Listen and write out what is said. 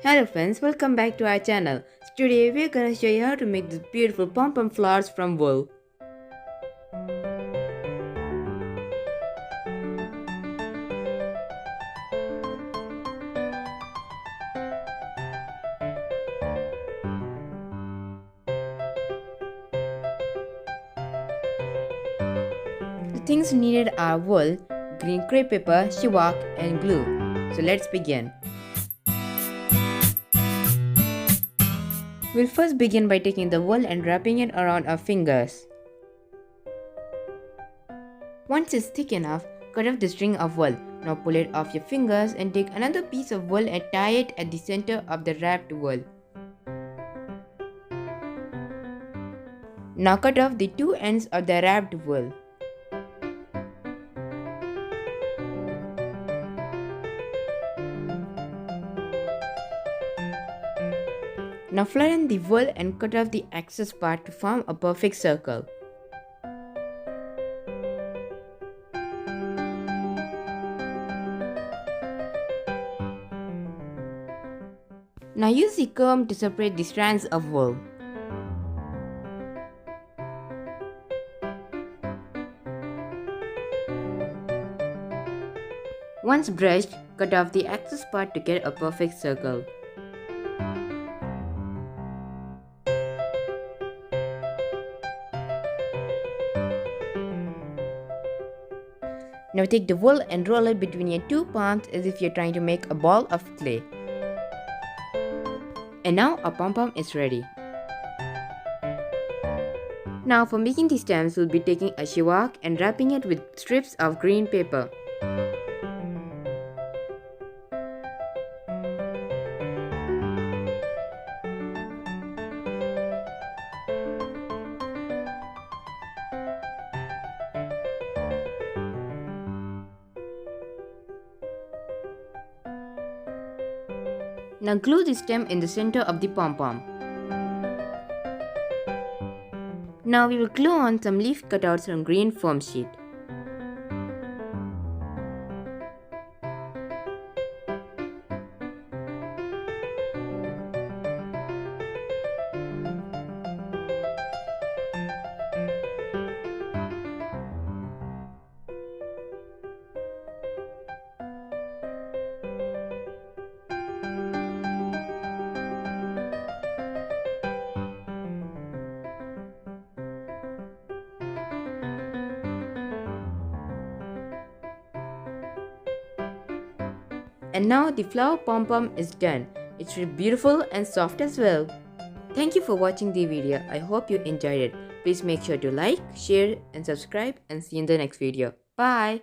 Hello friends, welcome back to our channel. Today we're gonna show you how to make these beautiful pom-pom flowers from wool. The things needed are wool, green crepe paper, shellac and glue. So let's begin. We'll first begin by taking the wool and wrapping it around our fingers. Once it's thick enough, cut off the string of wool. Now pull it off your fingers and take another piece of wool and tie it at the center of the wrapped wool. Now cut off the two ends of the wrapped wool. Now flatten the wool and cut off the excess part to form a perfect circle. Now use the comb to separate the strands of wool. Once brushed, cut off the excess part to get a perfect circle. Now take the wool and roll it between your two palms as if you're trying to make a ball of clay. And now our pom-pom is ready. Now for making the stems, we'll be taking a shellac and wrapping it with strips of green paper. Now glue the stem in the center of the pom-pom. Now we will glue on some leaf cutouts from green foam sheet. And now the flower pom-pom is done. It's really beautiful and soft as well. Thank you for watching the video. I hope you enjoyed it. Please make sure to like, share and subscribe and see you in the next video. Bye!